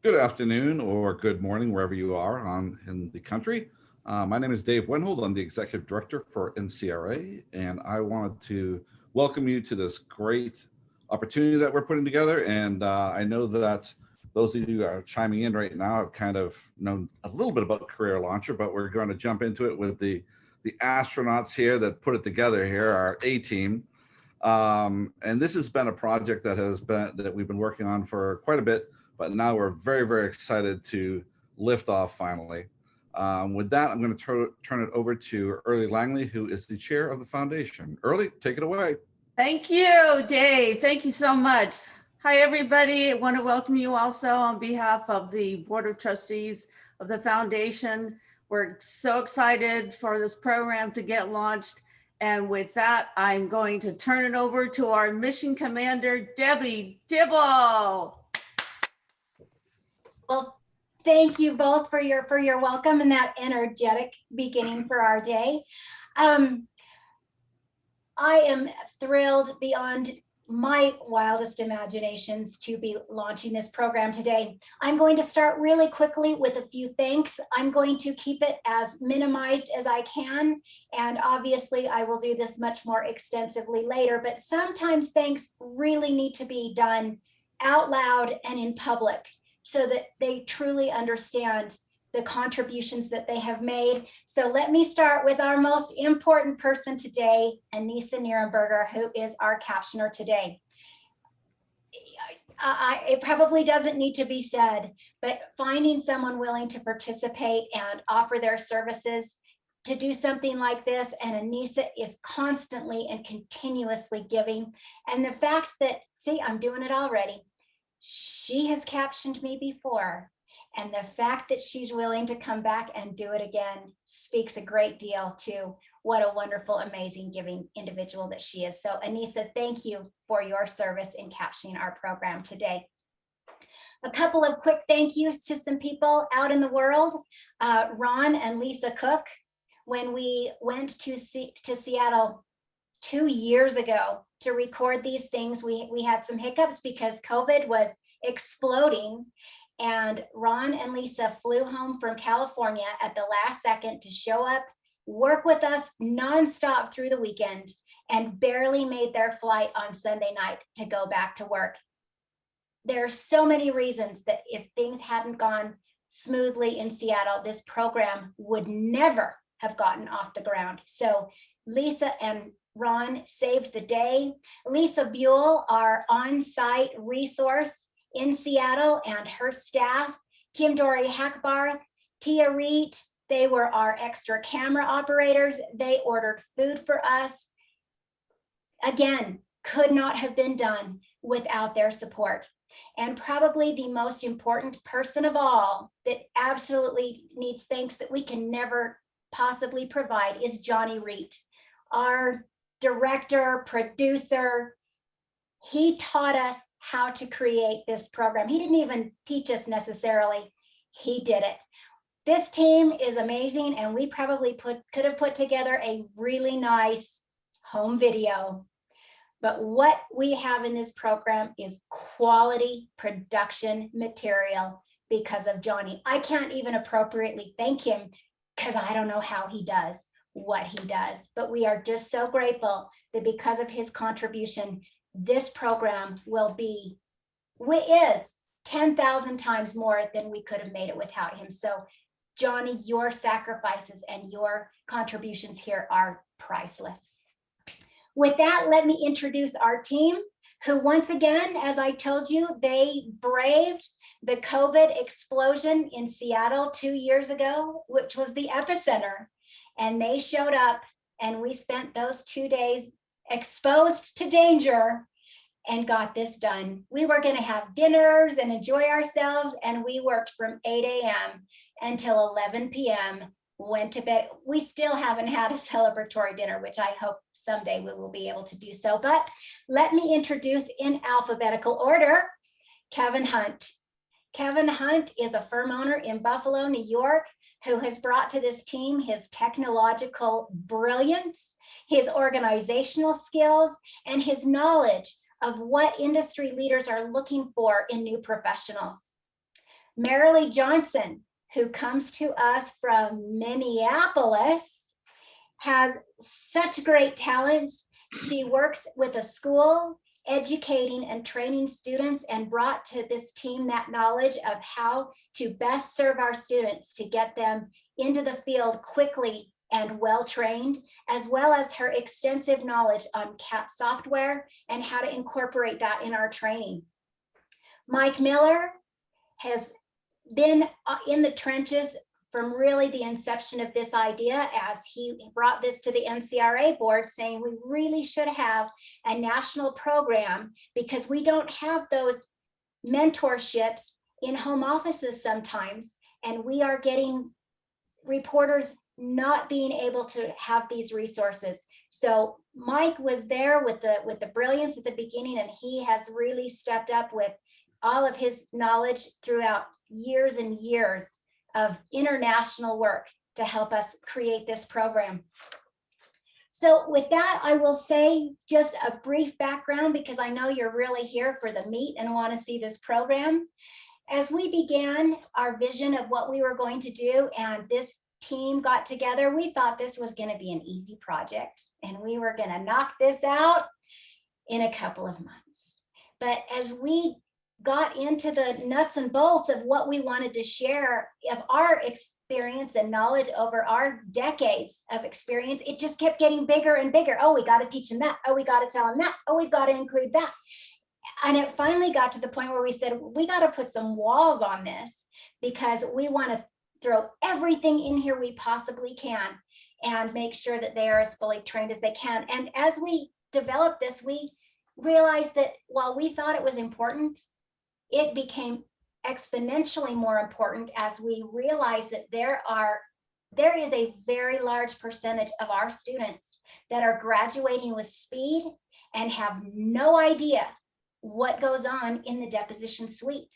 Good afternoon or good morning, wherever you are in the country. My name is Dave Wenhold. I'm the Executive Director for NCRA, and I wanted to welcome you to this great opportunity that we're putting together. And I know that those of you who are chiming in right now have kind of known a little bit about Career Launcher, but we're going to jump into it with the astronauts here that put it together here, our A team. And this has been a project that we've been working on for quite a bit, but now we're very, very excited to lift off finally. With that, I'm going to turn it over to Early Langley, who is the chair of the foundation. Early, take it away. Thank you, Dave. Thank you so much. Hi, everybody. I want to welcome you also on behalf of the Board of Trustees of the foundation. We're so excited for this program to get launched. And with that, I'm going to turn it over to our mission commander, Debbie Dibble. Well, thank you both for your welcome and that energetic beginning for our day. I am thrilled beyond my wildest imaginations to be launching this program today. I'm going to start really quickly with a few thanks. I'm going to keep it as minimized as I can. And obviously I will do this much more extensively later, but sometimes thanks really need to be done out loud and in public so that they truly understand the contributions that they have made. So let me start with our most important person today, Anissa Nierenberger, who is our captioner today. It probably doesn't need to be said, but finding someone willing to participate and offer their services to do something like this, and Anissa is constantly and continuously giving. And the fact that, see, I'm doing it already. She has captioned me before. And the fact that she's willing to come back and do it again speaks a great deal to what a wonderful, amazing, giving individual that she is. So Anissa, thank you for your service in captioning our program today. A couple of quick thank yous to some people out in the world. Ron and Lisa Cook, when we went to Seattle 2 years ago to record these things, we had some hiccups because COVID was exploding. And Ron and Lisa flew home from California at the last second to show up, work with us nonstop through the weekend, and barely made their flight on Sunday night to go back to work. There are so many reasons that if things hadn't gone smoothly in Seattle, this program would never have gotten off the ground. So Lisa and Ron saved the day. Lisa Buell, our on-site resource in Seattle, and her staff, Kim Dory Hackbarth, Tia Reet, they were our extra camera operators. They ordered food for us. Again, could not have been done without their support. And probably the most important person of all that absolutely needs thanks that we can never possibly provide is Johnny Reet, our director, producer. He taught us how to create this program. He didn't even teach us necessarily, he did it. This team is amazing, and we probably could have put together a really nice home video. But what we have in this program is quality production material because of Johnny. I can't even appropriately thank him because I don't know how he does what he does, but we are just so grateful that because of his contribution, this program is 10,000 times more than we could have made it without him. So Johnny, your sacrifices and your contributions here are priceless. With that, let me introduce our team, who once again, as I told you, they braved the COVID explosion in Seattle 2 years ago, which was the epicenter. And they showed up, and we spent those 2 days exposed to danger and got this done. We were going to have dinners and enjoy ourselves, and we worked from 8 a.m. until 11 p.m., went to bed. We still haven't had a celebratory dinner, which I hope someday we will be able to do so. But let me introduce in alphabetical order, Kevin Hunt. Kevin Hunt is a firm owner in Buffalo, New York, who has brought to this team his technological brilliance, his organizational skills, and his knowledge of what industry leaders are looking for in new professionals. Marilee Johnson, who comes to us from Minneapolis, has such great talents. She works with a school, educating and training students, and brought to this team that knowledge of how to best serve our students to get them into the field quickly and well-trained, as well as her extensive knowledge on CAT software and how to incorporate that in our training. Mike Miller has been in the trenches from really the inception of this idea, as he brought this to the NCRA board saying we really should have a national program because we don't have those mentorships in home offices sometimes, and we are getting reporters not being able to have these resources. So Mike was there with the brilliance at the beginning, and he has really stepped up with all of his knowledge throughout years and years of international work to help us create this program. So with that, I will say just a brief background, because I know you're really here for the meat and want to see this program. As we began our vision of what we were going to do, and this team got together, we thought this was going to be an easy project and we were going to knock this out in a couple of months. But as we got into the nuts and bolts of what we wanted to share of our experience and knowledge over our decades of experience, it just kept getting bigger and bigger. Oh, we got to teach them that. Oh, we got to tell them that. Oh, we've got to include that. And it finally got to the point where we said, we got to put some walls on this, because we want to throw everything in here we possibly can and make sure that they are as fully trained as they can. And as we developed this, we realized that while we thought it was important, it became exponentially more important as we realized that there is a very large percentage of our students that are graduating with speed and have no idea what goes on in the deposition suite.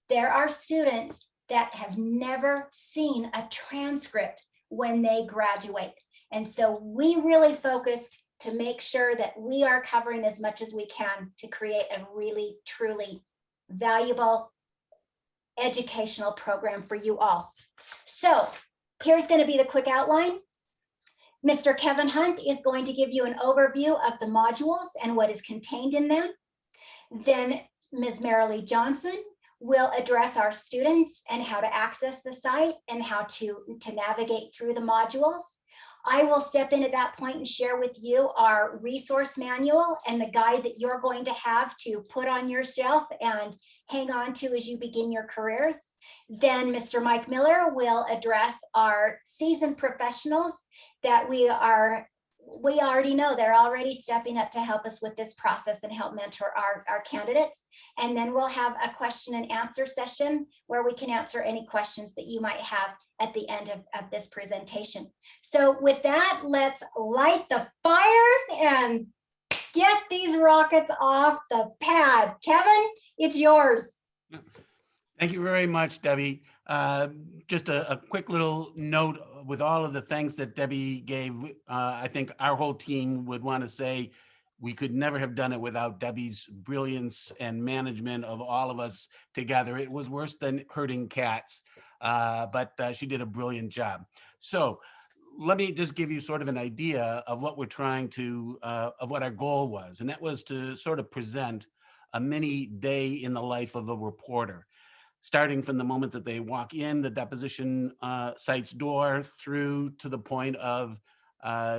There are students that have never seen a transcript when they graduate. And so we really focused to make sure that we are covering as much as we can to create a really, truly valuable educational program for you all. So here's going to be the quick outline. Mr. Kevin Hunt is going to give you an overview of the modules and what is contained in them. Then Ms. Marilee Johnson will address our students and how to access the site and how to navigate through the modules. I will step in at that point and share with you our resource manual and the guide that you're going to have to put on your shelf and hang on to as you begin your careers. Then Mr. Mike Miller will address our seasoned professionals that we already know they're already stepping up to help us with this process and help mentor our candidates. And then we'll have a question and answer session where we can answer any questions that you might have at the end of this presentation. So with that, let's light the fires and get these rockets off the pad. Kevin, it's yours. Thank you very much, Debbie. Just a quick little note with all of the thanks that Debbie gave. I think our whole team would want to say we could never have done it without Debbie's brilliance and management of all of us together. It was worse than herding cats, but she did a brilliant job. So let me just give you sort of an idea of what we're trying to, of what our goal was. And that was to sort of present a mini day in the life of a reporter, starting from the moment that they walk in the deposition site's door through to the point of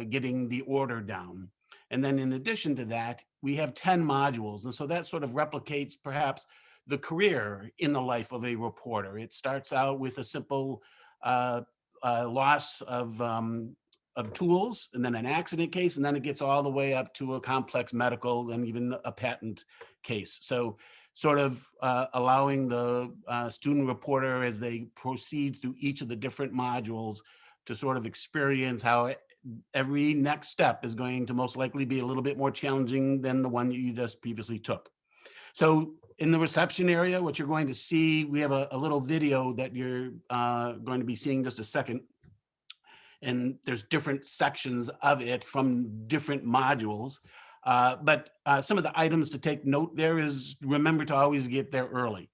getting the order down. And then in addition to that, we have 10 modules. And so that sort of replicates perhaps the career in the life of a reporter. It starts out with a simple loss of tools, and then an accident case, and then it gets all the way up to a complex medical and even a patent case. So sort of allowing the student reporter, as they proceed through each of the different modules, to sort of experience how every next step is going to most likely be a little bit more challenging than the one that you just previously took. So in the reception area, what you're going to see, we have a little video that you're going to be seeing in just a second. And there's different sections of it from different modules. But some of the items to take note there is remember to always get there early.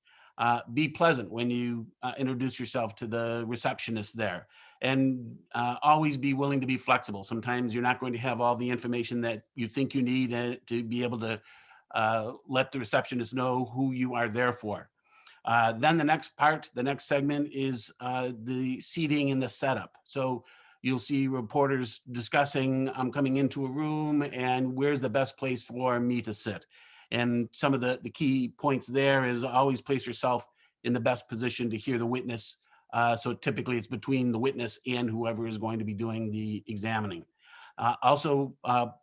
Be pleasant when you introduce yourself to the receptionist there, and always be willing to be flexible. Sometimes you're not going to have all the information that you think you need to be able to let the receptionist know who you are there for. Then the next segment is the seating and the setup. So you'll see reporters discussing, I'm coming into a room and where's the best place for me to sit. And some of the key points there is always place yourself in the best position to hear the witness. So typically it's between the witness and whoever is going to be doing the examining. Also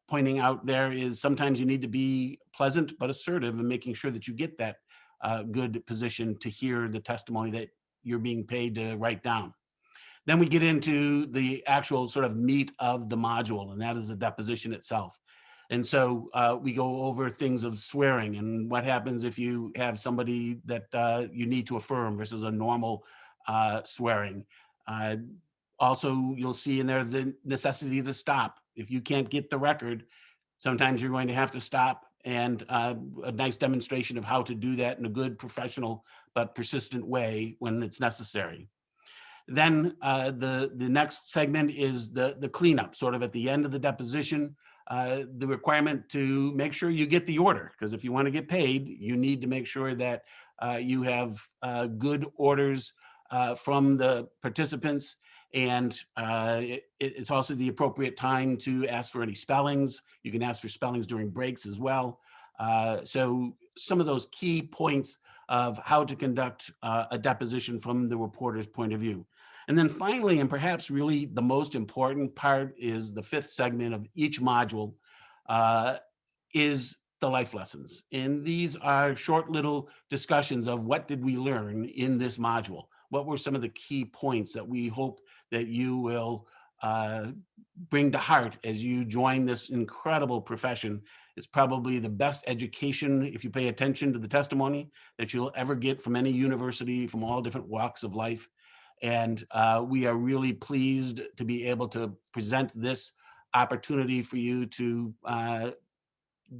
pointing out there is sometimes you need to be pleasant but assertive in making sure that you get that good position to hear the testimony that you're being paid to write down. Then we get into the actual sort of meat of the module, and that is the deposition itself. And so we go over things of swearing and what happens if you have somebody that you need to affirm versus a normal swearing. Also, you'll see in there the necessity to stop. If you can't get the record, sometimes you're going to have to stop, and a nice demonstration of how to do that in a good, professional, but persistent way when it's necessary. Then the next segment is the cleanup, sort of at the end of the deposition, the requirement to make sure you get the order, because if you want to get paid, you need to make sure that you have good orders from the participants. And it's also the appropriate time to ask for any spellings. You can ask for spellings during breaks as well. So some of those key points of how to conduct a deposition from the reporter's point of view. And then finally, and perhaps really the most important part, is the fifth segment of each module is the life lessons. And these are short little discussions of what did we learn in this module? What were some of the key points that we hope that you will bring to heart as you join this incredible profession? It's probably the best education, if you pay attention to the testimony, that you'll ever get from any university from all different walks of life. And we are really pleased to be able to present this opportunity for you to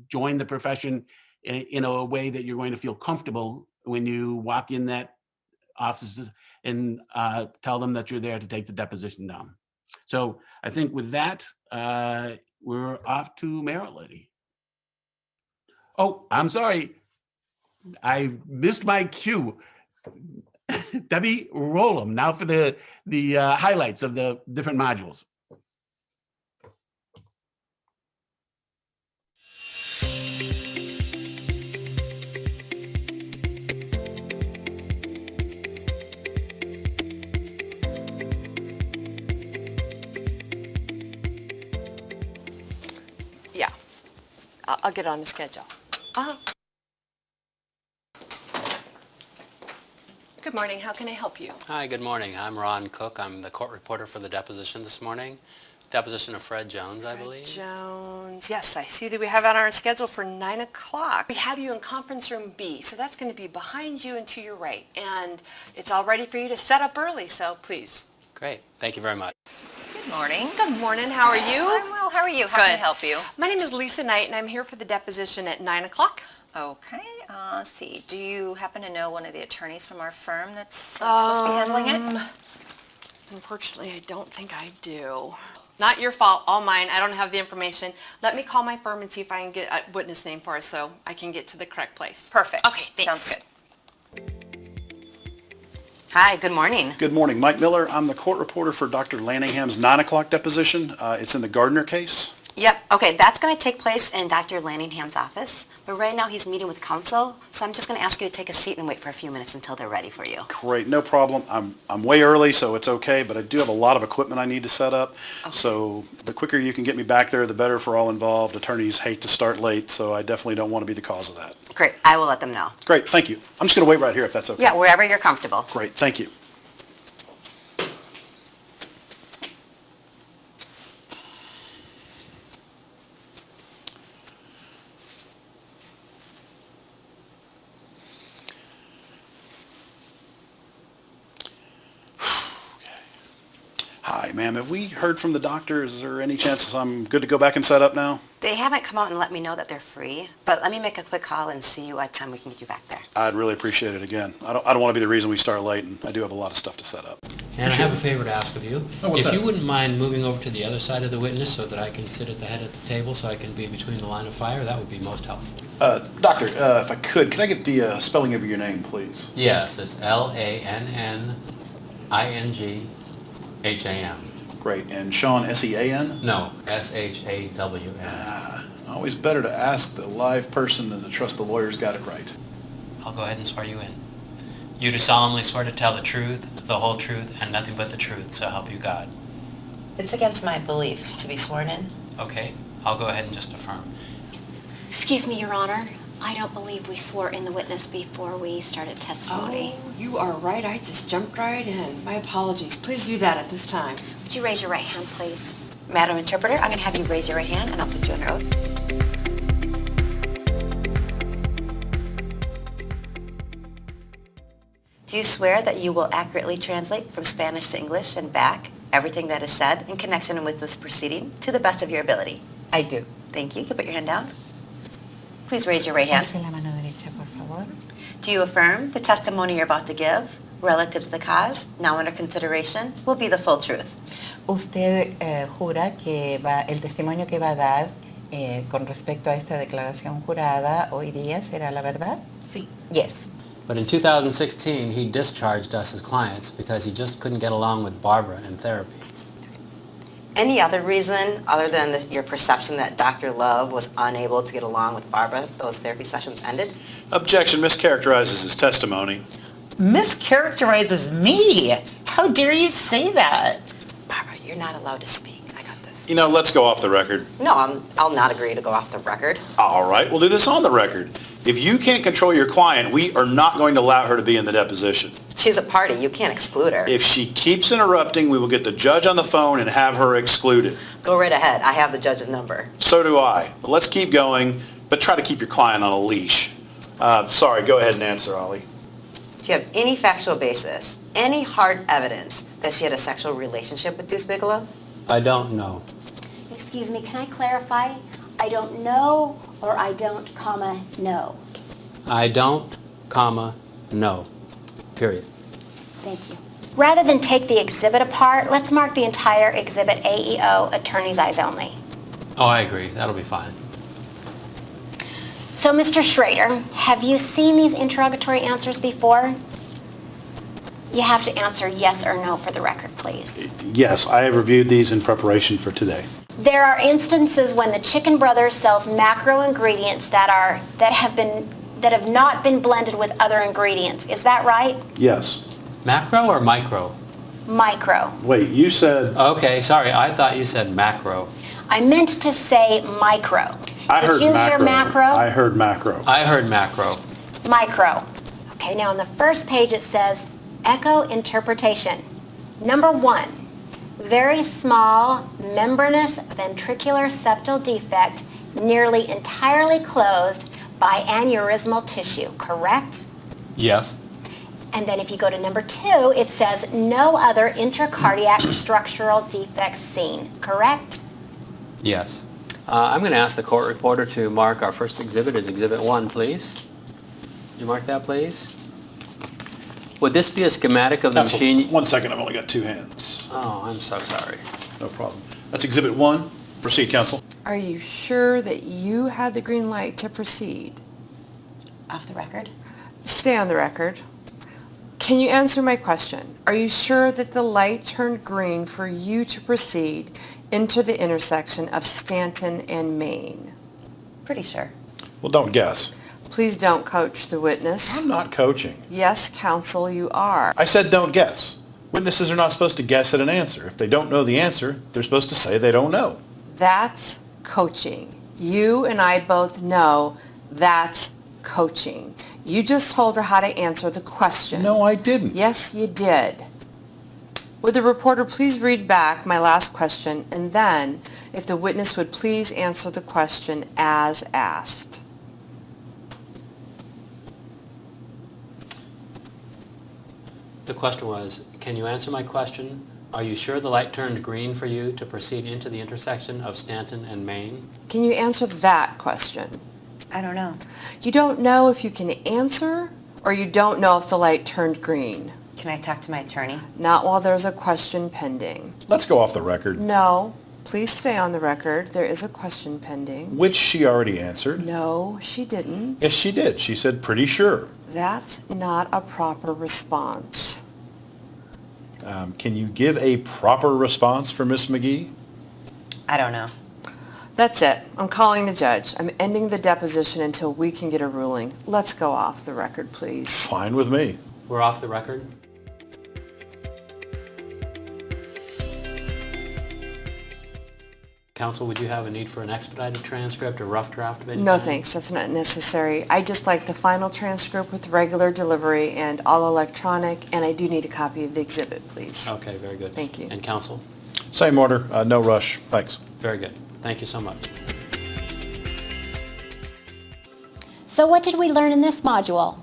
join the profession in a way that you're going to feel comfortable when you walk in that office and tell them that you're there to take the deposition down. So I think with that, we're off to Merit Lady. Oh, I'm sorry. I missed my cue. Debbie, roll them now for the highlights of the different modules. Yeah, I'll get on the schedule. Good morning, how can I help you? Hi, good morning. I'm Ron Cook. I'm the court reporter for the deposition this morning. Deposition of Fred Jones, I believe. Jones, yes, I see that we have on our schedule for 9 o'clock. We have you in conference room B, so that's going to be behind you and to your right. And it's all ready for you to set up early, so please. Great, thank you very much. Good morning. Good morning, how are you? I'm well, how are you? How can I help you? My name is Lisa Knight, and I'm here for the deposition at 9 o'clock. Okay, let's see. Do you happen to know one of the attorneys from our firm that's supposed to be handling it? Unfortunately, I don't think I do. Not your fault, all mine. I don't have the information. Let me call my firm and see if I can get a witness name for us so I can get to the correct place. Perfect. Okay, thanks. Sounds good. Hi, good morning. Good morning. Mike Miller. I'm the court reporter for Dr. Lanningham's 9 o'clock deposition. It's in the Gardner case. Yep. Okay, that's going to take place in Dr. Lanningham's office. But right now he's meeting with counsel, so I'm just going to ask you to take a seat and wait for a few minutes until they're ready for you. Great, no problem. I'm way early, so it's okay, but I do have a lot of equipment I need to set up. Okay. So the quicker you can get me back there, the better for all involved. Attorneys hate to start late, so I definitely don't want to be the cause of that. Great. I will let them know. Great, thank you. I'm just going to wait right here if that's okay. Yeah, wherever you're comfortable. Great, thank you. Hi, ma'am, have we heard from the doctor? Is there any chance I'm good to go back and set up now? They haven't come out and let me know that they're free, but let me make a quick call and see what time we can get you back there. I'd really appreciate it again. I don't want to be the reason we start late, and I do have a lot of stuff to set up. And I have a favor to ask of you. Oh, what's If that? you wouldn't mind moving over to the other side of the witness so that I can sit at the head of the table so I can be between the line of fire, that would be most helpful. Doctor, if I could, can I get the spelling of your name, please? Yes, it's Lanningham. Great. And Sean, S-E-A-N? No, S-H-A-W-N. Always better to ask the live person than to trust the lawyer's got it right. I'll go ahead and swear you in. You do solemnly swear to tell the truth, the whole truth, and nothing but the truth, so help you God. It's against my beliefs to be sworn in. Okay, I'll go ahead and just affirm. Excuse me, Your Honor. I don't believe we swore in the witness before we started testimony. Oh, you are right. I just jumped right in. My apologies. Please do that at this time. Would you raise your right hand, please? Madam Interpreter, I'm going to have you raise your right hand and I'll put you under oath. Do you swear that you will accurately translate from Spanish to English and back everything that is said in connection with this proceeding to the best of your ability? I do. Thank you. You can put your hand down. Please raise your right hand. Alce la mano derecha, por favor. Do you affirm the testimony you're about to give relative to the cause, now under consideration, will be the full truth? Usted jura que el testimonio que va a dar con respecto a esta declaración jurada hoy día será la verdad? Sí. Yes. But in 2016, he discharged us as clients because he just couldn't get along with Barbara in therapy. Any other reason other than your perception that Dr. Love was unable to get along with Barbara, those therapy sessions ended? Objection mischaracterizes his testimony. Mischaracterizes me? How dare you say that? Barbara, you're not allowed to speak. I got this. You know, let's go off the record. No, I'll not agree to go off the record. All right, we'll do this on the record. If you can't control your client, we are not going to allow her to be in the deposition. She's a party. You can't exclude her. If she keeps interrupting, we will get the judge on the phone and have her excluded. Go right ahead. I have the judge's number. So do I. But let's keep going, but try to keep your client on a leash. Sorry, go ahead and answer, Ollie. Do you have any factual basis, any hard evidence that she had a sexual relationship with Deuce Bigelow? I don't know. Excuse me, can I clarify? I don't know or I don't, know. I don't, no. Period. Thank you. Rather than take the exhibit apart, let's mark the entire exhibit AEO, attorney's eyes only. Oh, I agree. That'll be fine. So, Mr. Schrader, have you seen these interrogatory answers before? You have to answer yes or no for the record, please. Yes, I have reviewed these in preparation for today. There are instances when the Chicken Brothers sells macro ingredients that have not been blended with other ingredients. Is that right? Yes. Macro or micro? Micro. Wait, you said... Okay, sorry. I thought you said macro. I meant to say micro. Did you hear macro? I heard macro. I heard macro. Micro. Okay, now on the first page it says echo interpretation. Number 1, very small membranous ventricular septal defect nearly entirely closed by aneurysmal tissue, correct? Yes. And then if you go to number 2, it says no other intracardiac structural defects seen, correct? Yes. I'm going to ask the court reporter to mark our first exhibit as Exhibit 1, please. Could you mark that, please? Would this be a schematic of the machine? 1 second, I've only got 2 hands. Oh, I'm so sorry. No problem. That's Exhibit 1. Proceed, counsel. Are you sure that you had the green light to proceed? Off the record. Stay on the record. Can you answer my question? Are you sure that the light turned green for you to proceed into the intersection of Stanton and Main? Pretty sure. Well, don't guess. Please don't coach the witness. I'm not coaching. Yes, counsel, you are. I said don't guess. Witnesses are not supposed to guess at an answer. If they don't know the answer, they're supposed to say they don't know. That's coaching. You and I both know that's coaching. You just told her how to answer the question. No, I didn't. Yes, you did. Would the reporter please read back my last question, and then, if the witness would please answer the question as asked. The question was, can you answer my question Are you sure the light turned green for you to proceed into the intersection of Stanton and Main? Can you answer that question? I don't know. You don't know if you can answer, or you don't know if the light turned green? Can I talk to my attorney? Not while there's a question pending. Let's go off the record, No, please stay on the record. There is a question pending. which she already answered. No, she didn't. Yes, she did. She said pretty sure. That's not a proper response. Can you give a proper response for Miss McGee? I don't know. That's it. I'm calling the judge. I'm ending the deposition until we can get a ruling. Let's go off the record, please. Fine with me. We're off the record. Counsel, would you have a need for an expedited transcript or rough draft of any No kind? thanks, that's not necessary. I just like the final transcript with regular delivery and all electronic, and I do need a copy of the exhibit, please. Okay, very good. Thank you. And counsel? Same order, no rush. Thanks. Very good. Thank you so much. So what did we learn in this module?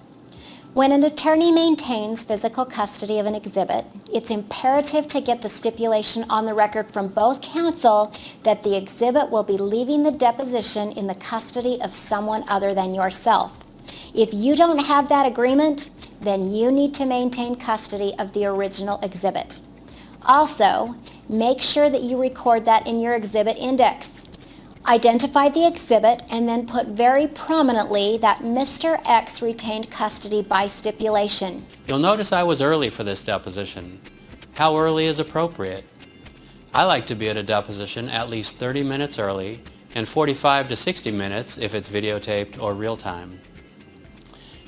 When an attorney maintains physical custody of an exhibit, it's imperative to get the stipulation on the record from both counsel that the exhibit will be leaving the deposition in the custody of someone other than yourself. If you don't have that agreement, then you need to maintain custody of the original exhibit. Also, make sure that you record that in your exhibit index. Identify the exhibit and then put very prominently that Mr. X retained custody by stipulation. You'll notice I was early for this deposition. How early is appropriate? I like to be at a deposition at least 30 minutes early and 45 to 60 minutes if it's videotaped or real time.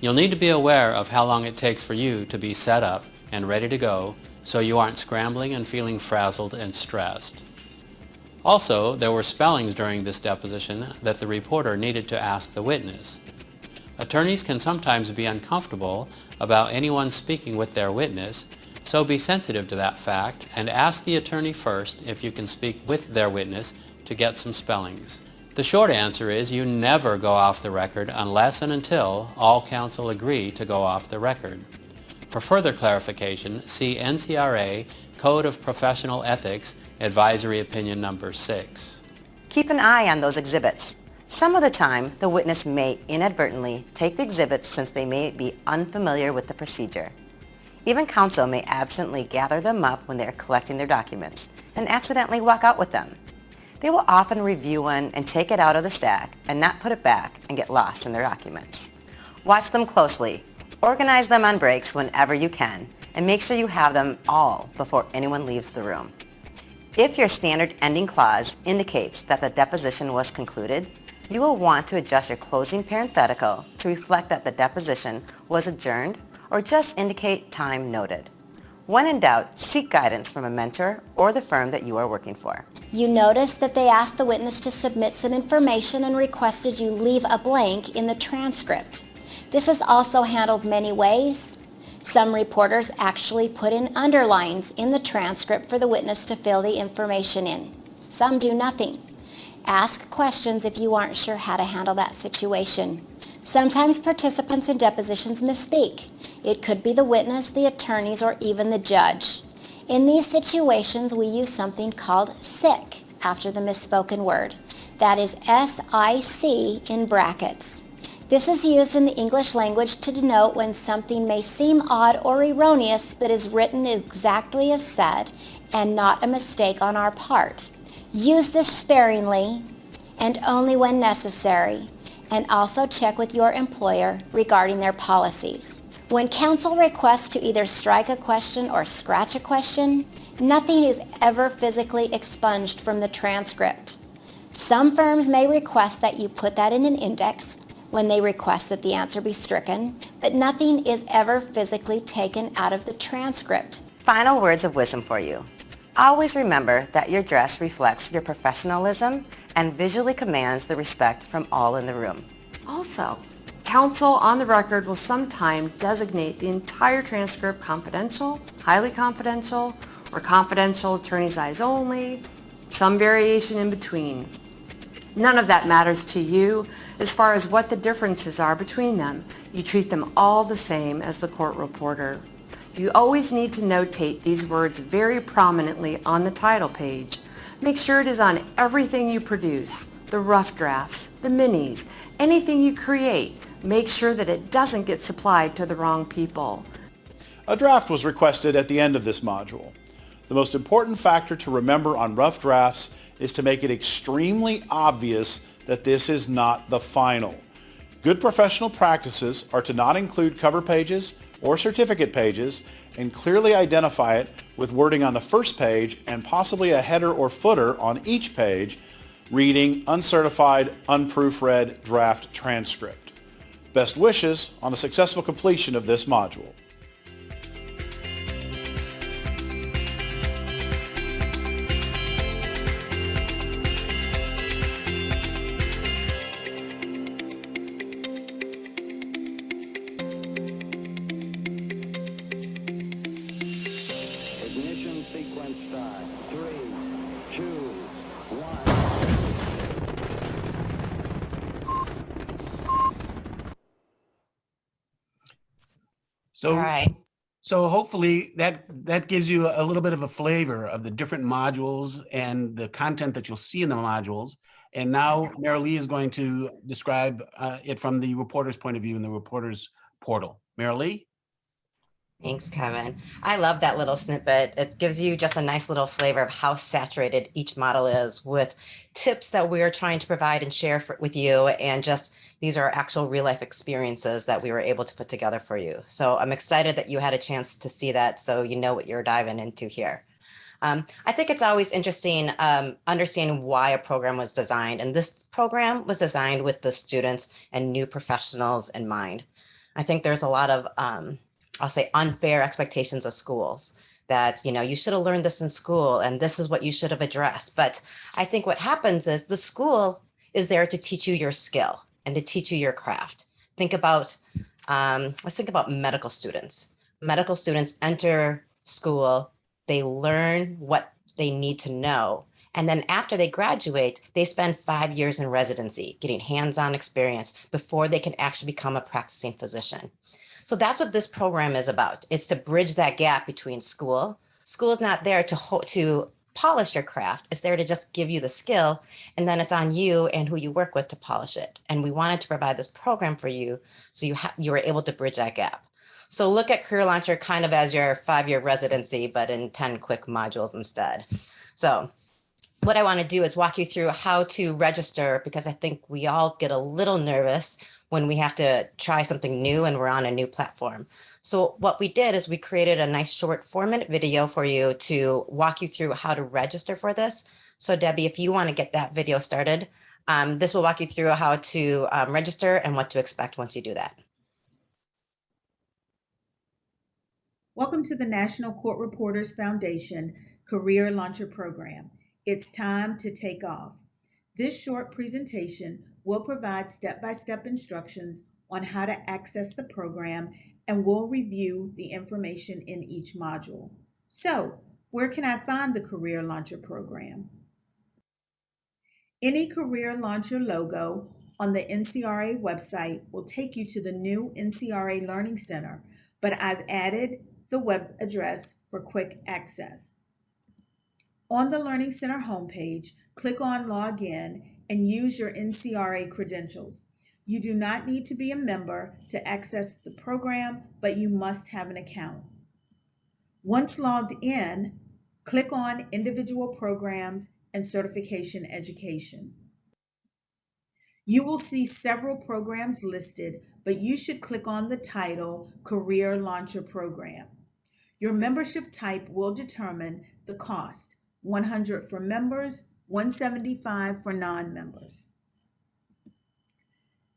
You'll need to be aware of how long it takes for you to be set up and ready to go so you aren't scrambling and feeling frazzled and stressed. Also, there were spellings during this deposition that the reporter needed to ask the witness. Attorneys can sometimes be uncomfortable about anyone speaking with their witness, so be sensitive to that fact and ask the attorney first if you can speak with their witness to get some spellings. The short answer is you never go off the record unless and until all counsel agree to go off the record. For further clarification, see NCRA Code of Professional Ethics Advisory Opinion Number 6. Keep an eye on those exhibits. Some of the time, the witness may inadvertently take the exhibits since they may be unfamiliar with the procedure. Even counsel may absently gather them up when they are collecting their documents and accidentally walk out with them. They will often review one and take it out of the stack and not put it back and get lost in their documents. Watch them closely. Organize them on breaks whenever you can and make sure you have them all before anyone leaves the room. If your standard ending clause indicates that the deposition was concluded, you will want to adjust your closing parenthetical to reflect that the deposition was adjourned or just indicate time noted. When in doubt, seek guidance from a mentor or the firm that you are working for. You noticed that they asked the witness to submit some information and requested you leave a blank in the transcript. This is also handled many ways. Some reporters actually put in underlines in the transcript for the witness to fill the information in. Some do nothing. Ask questions if you aren't sure how to handle that situation. Sometimes participants in depositions misspeak. It could be the witness, the attorneys, or even the judge. In these situations, we use something called SIC after the misspoken word. That is SIC in brackets. This is used in the English language to denote when something may seem odd or erroneous but is written exactly as said and not a mistake on our part. Use this sparingly and only when necessary, and also check with your employer regarding their policies. When counsel requests to either strike a question or scratch a question, nothing is ever physically expunged from the transcript. Some firms may request that you put that in an index when they request that the answer be stricken, but nothing is ever physically taken out of the transcript. Final words of wisdom for you. Always remember that your dress reflects your professionalism and visually commands the respect from all in the room. Also, counsel on the record will sometime designate the entire transcript confidential, highly confidential, or confidential attorney's eyes only, some variation in between. None of that matters to you as far as what the differences are between them. You treat them all the same as the court reporter. You always need to notate these words very prominently on the title page. Make sure it is on everything you produce, the rough drafts, the minis, anything you create. Make sure that it doesn't get supplied to the wrong people. A draft was requested at the end of this module. The most important factor to remember on rough drafts is to make it extremely obvious that this is not the final. Good professional practices are to not include cover pages or certificate pages and clearly identify it with wording on the first page and possibly a header or footer on each page reading uncertified, unproofread draft transcript. Best wishes on a successful completion of this module. Ignition sequence start. 3, 2, 1. So, All right. so hopefully that gives you a little bit of a flavor of the different modules and the content that you'll see in the modules. And now Marilee is going to describe it from the reporter's point of view in the reporter's portal. Marilee? Thanks, Kevin. I love that little snippet. It gives you just a nice little flavor of how saturated each model is with tips that we are trying to provide and share with you. And just these are actual real life experiences that we were able to put together for you. So I'm excited that you had a chance to see that so you know what you're diving into here. I think it's always interesting understanding why a program was designed. And this program was designed with the students and new professionals in mind. I think there's a lot of I'll say unfair expectations of schools that, you should have learned this in school and this is what you should have addressed. But I think what happens is the school is there to teach you your skill and to teach you your craft. Think about, let's think about medical students. Medical students enter school, they learn what they need to know. And then after they graduate, they spend 5 years in residency, getting hands-on experience before they can actually become a practicing physician. So that's what this program is about. It's to bridge that gap between school. School is not there to polish your craft. It's there to just give you the skill. And then it's on you and who you work with to polish it. And we wanted to provide this program for you so you were able to bridge that gap. So look at Career Launcher kind of as your 5-year residency, but in 10 quick modules instead. So what I want to do is walk you through how to register, because I think we all get a little nervous when we have to try something new and we're on a new platform. So what we did is we created a nice short 4-minute video for you to walk you through how to register for this. So Debbie, if you want to get that video started, this will walk you through how to register and what to expect once you do that. Welcome to the National Court Reporters Foundation Career Launcher Program. It's time to take off. This short presentation will provide step-by-step instructions on how to access the program, and we'll review the information in each module. So, where can I find the Career Launcher program? Any Career Launcher logo on the NCRA website will take you to the new NCRA Learning Center, but I've added the web address for quick access. On the Learning Center homepage, click on Login and use your NCRA credentials. You do not need to be a member to access the program, but you must have an account. Once logged in, click on Individual Programs and Certification Education. You will see several programs listed, but you should click on the title Career Launcher Program. Your membership type will determine the cost, $100 for members, $175 for non-members.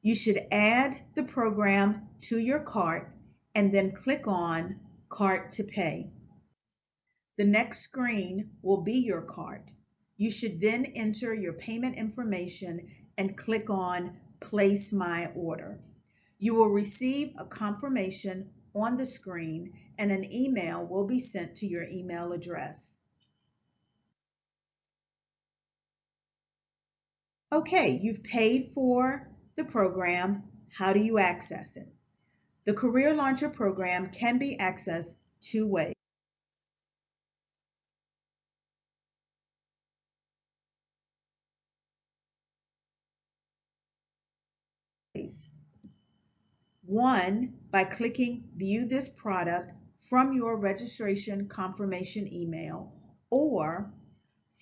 You should add the program to your cart and then click on Cart to Pay. The next screen will be your cart. You should then enter your payment information and click on Place My Order. You will receive a confirmation on the screen and an email will be sent to your email address. Okay, you've paid for the program. How do you access it? The Career Launcher program can be accessed two ways. One, by clicking View this product from your registration confirmation email, or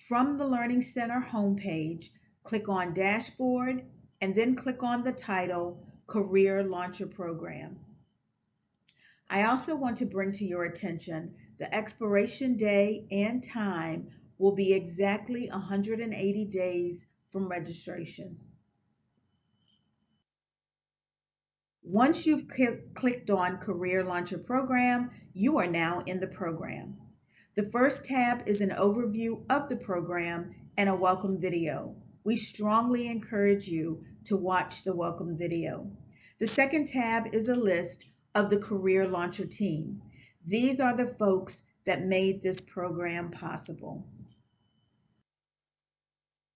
from the Learning Center homepage, click on Dashboard and then click on the title Career Launcher Program. I also want to bring to your attention the expiration day and time will be exactly 180 days from registration. Once you've clicked on Career Launcher Program, you are now in the program. The first tab is an overview of the program and a welcome video. We strongly encourage you to watch the welcome video. The second tab is a list of the Career Launcher team. These are the folks that made this program possible.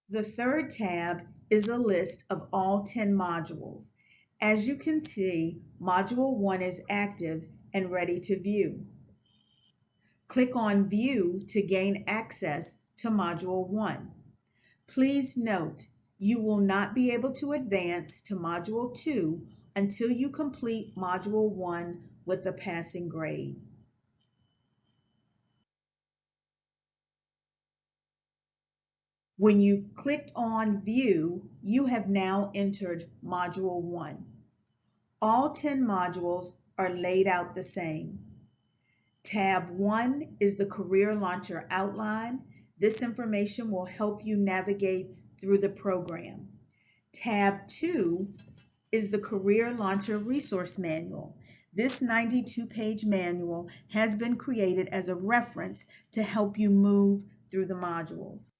The third tab is a list of all 10 modules. As you can see, Module 1 is active and ready to view. Click on View to gain access to Module 1. Please note, you will not be able to advance to Module 2 until you complete Module 1 with a passing grade. When you've clicked on View, you have now entered Module 1. All 10 modules are laid out the same. Tab 1 is the Career Launcher outline. This information will help you navigate through the program. Tab 2 is the Career Launcher Resource Manual. This 92-page manual has been created as a reference to help you move through the modules.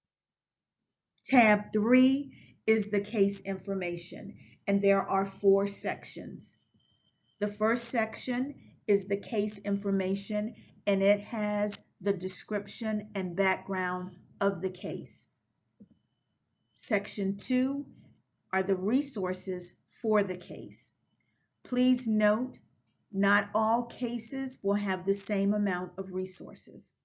Tab 3 is the case information, and there are 4 sections. The first section is the case information, and it has the description and background of the case. Section 2 are the resources for the case. Please note, not all cases will have the same amount of resources.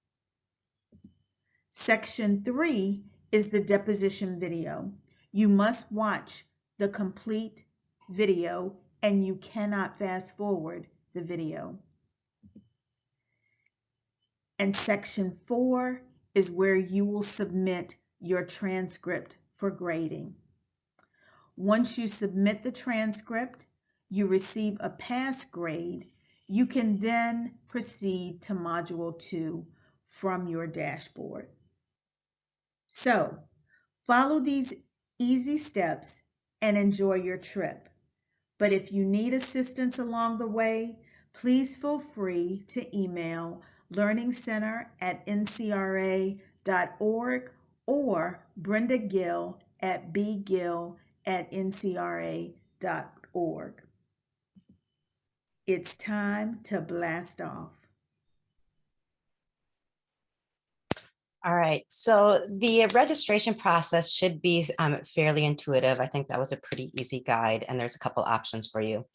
Section 3 is the deposition video. You must watch the complete video and you cannot fast forward the video. And section 4 is where you will submit your transcript for grading. Once you submit the transcript, you receive a pass grade. You can then proceed to Module 2 from your dashboard. So, follow these easy steps and enjoy your trip. But if you need assistance along the way, please feel free to email learningcenter@ncra.org or Brenda Gill at bgill@ncra.org. It's time to blast off. All right, so the registration process should be fairly intuitive. I think that was a pretty easy guide, and there's a couple options for you.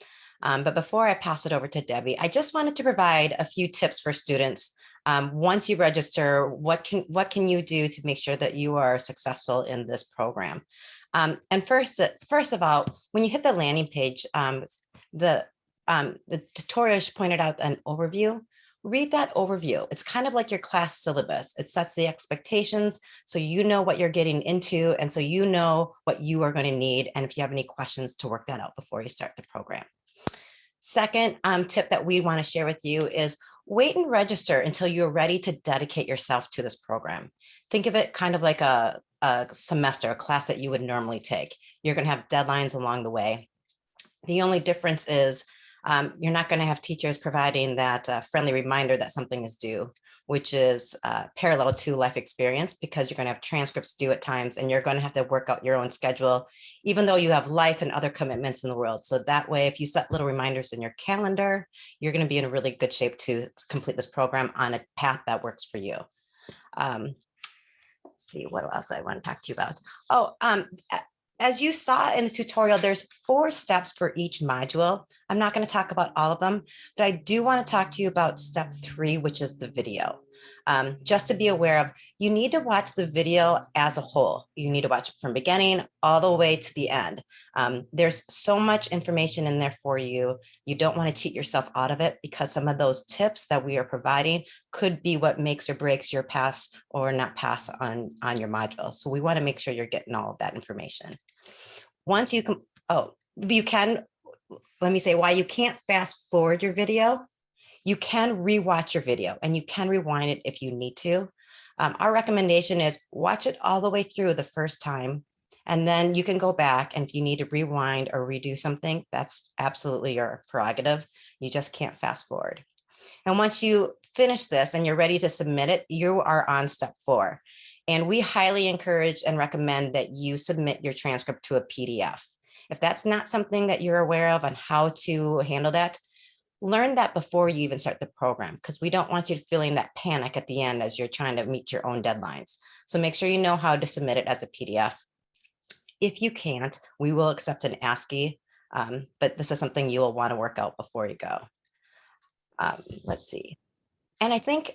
But before I pass it over to Debbie, I just wanted to provide a few tips for students. Once you register, what can you do to make sure that you are successful in this program? And first of all, when you hit the landing page, the tutorial pointed out an overview. Read that overview. It's kind of like your class syllabus. It sets the expectations so you know what you're getting into, and so you know what you are going to need, and if you have any questions, to work that out before you start the program. Second tip that we want to share with you is wait and register until you're ready to dedicate yourself to this program. Think of it kind of like a semester, a class that you would normally take. You're going to have deadlines along the way. The only difference is you're not going to have teachers providing that friendly reminder that something is due, which is parallel to life experience, because you're going to have transcripts due at times and you're going to have to work out your own schedule, even though you have life and other commitments in the world. So that way, if you set little reminders in your calendar, you're going to be in a really good shape to complete this program on a path that works for you. Let's see, what else I want to talk to you about. as you saw in the tutorial, there's 4 steps for each module. I'm not going to talk about all of them, but I do want to talk to you about step 3, which is the video. Just to be aware of, you need to watch the video as a whole. You need to watch it from beginning all the way to the end. There's so much information in there for you. You don't want to cheat yourself out of it, because some of those tips that we are providing could be what makes or breaks your pass or not pass on your module. So we want to make sure you're getting all of that information. Once you can, let me say why you can't fast forward your video. You can rewatch your video and you can rewind it if you need to. Our recommendation is watch it all the way through the first time, and then you can go back, and if you need to rewind or redo something, that's absolutely your prerogative. You just can't fast forward. And once you finish this and you're ready to submit it, you are on step 4. And we highly encourage and recommend that you submit your transcript to a PDF. If that's not something that you're aware of on how to handle that, learn that before you even start the program, because we don't want you feeling that panic at the end as you're trying to meet your own deadlines. So make sure you know how to submit it as a PDF. If you can't, we will accept an ASCII, but this is something you will want to work out before you go. Let's see. And I think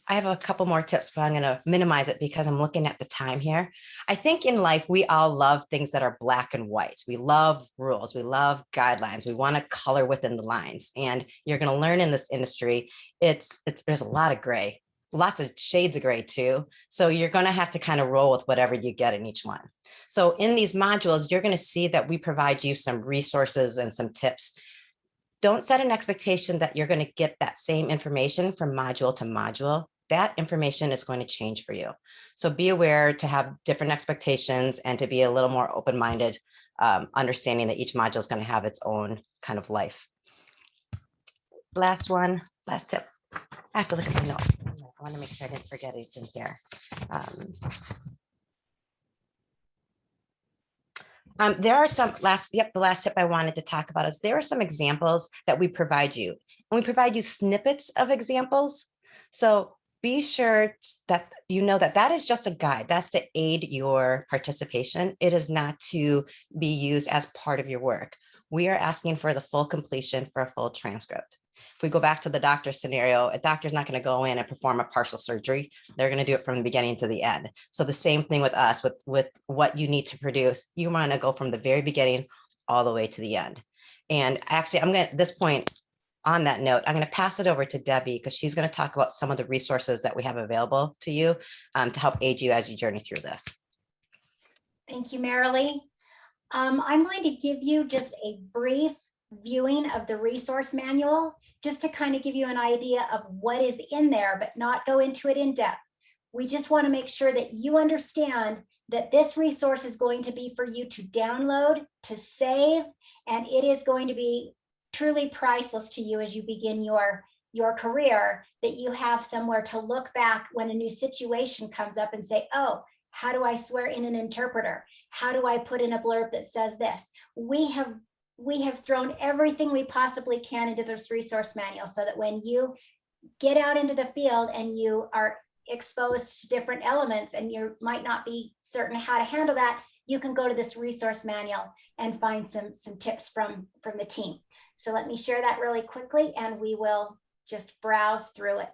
I have a couple more tips, but I'm going to minimize it because I'm looking at the time here. I think in life, we all love things that are black and white. We love rules. We love guidelines. We want to color within the lines. And you're going to learn in this industry, there's a lot of gray, lots of shades of gray too. So you're going to have to kind of roll with whatever you get in each one. So in these modules, you're going to see that we provide you some resources and some tips. Don't set an expectation that you're going to get that same information from module to module. That information is going to change for you. So be aware to have different expectations and to be a little more open-minded, understanding that each module is going to have its own kind of life. Last tip. I have to look at my notes. I want to make sure I didn't forget anything here. There are some the last tip I wanted to talk about is there are some examples that we provide you. And we provide you snippets of examples. So be sure that you know that that is just a guide. That's to aid your participation. It is not to be used as part of your work. We are asking for the full completion for a full transcript. If we go back to the doctor scenario, a doctor's not going to go in and perform a partial surgery. They're going to do it from the beginning to the end. So the same thing with us, with what you need to produce. You want to go from the very beginning all the way to the end. And actually, I'm going to, at this point, on that note, I'm going to pass it over to Debbie because she's going to talk about some of the resources that we have available to you to help aid you as you journey through this. Thank you, Marilee. I'm going to give you just a brief viewing of the resource manual, just to kind of give you an idea of what is in there, but not go into it in depth. We just want to make sure that you understand that this resource is going to be for you to download, to save, and it is going to be truly priceless to you as you begin your career, that you have somewhere to look back when a new situation comes up and say, oh, how do I swear in an interpreter? How do I put in a blurb that says this? We have thrown everything we possibly can into this resource manual so that when you get out into the field and you are exposed to different elements and you might not be certain how to handle that, you can go to this resource manual and find some tips from the team. So let me share that really quickly and we will just browse through it.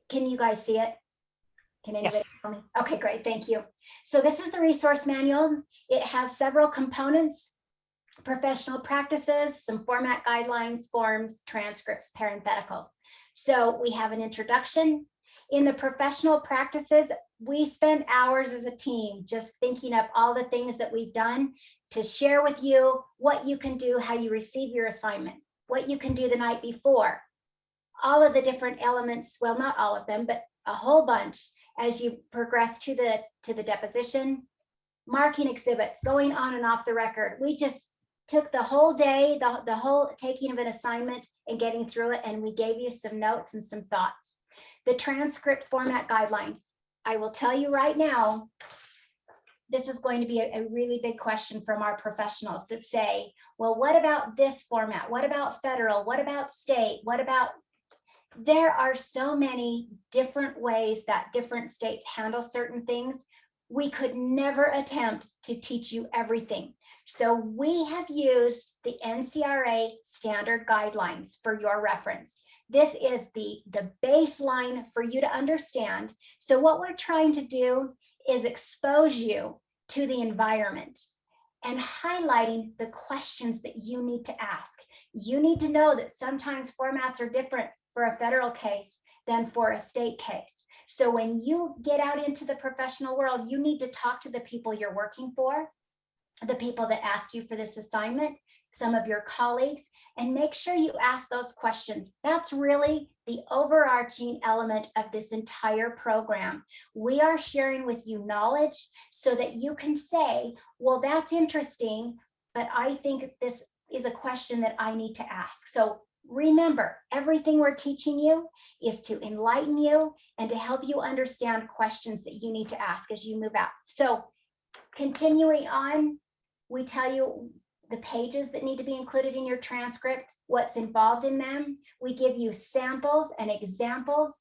Can you guys see it? Can anybody tell me? Okay, great, thank you. So this is the resource manual. It has several components: professional practices, some format guidelines, forms, transcripts, parentheticals. So we have an introduction. In the professional practices, we spend hours as a team just thinking up all the things that we've done to share with you what you can do, how you receive your assignment, what you can do the night before, all of the different elements, well, not all of them, but a whole bunch as you progress to the deposition, marking exhibits, going on and off the record. We just took the whole day, the whole taking of an assignment and getting through it, and we gave you some notes and some thoughts. The transcript format guidelines. I will tell you right now, this is going to be a really big question from our professionals that say, well, what about this format? What about federal? What about state? What about, there are so many different ways that different states handle certain things. We could never attempt to teach you everything. So we have used the NCRA standard guidelines for your reference. This is the baseline for you to understand. So what we're trying to do is expose you to the environment and highlighting the questions that you need to ask. You need to know that sometimes formats are different for a federal case than for a state case. So when you get out into the professional world, you need to talk to the people you're working for, the people that ask you for this assignment, some of your colleagues, and make sure you ask those questions. That's really the overarching element of this entire program. We are sharing with you knowledge so that you can say, well, that's interesting, but I think this is a question that I need to ask. So remember, everything we're teaching you is to enlighten you and to help you understand questions that you need to ask as you move out. So continuing on, we tell you the pages that need to be included in your transcript, what's involved in them. We give you samples and examples.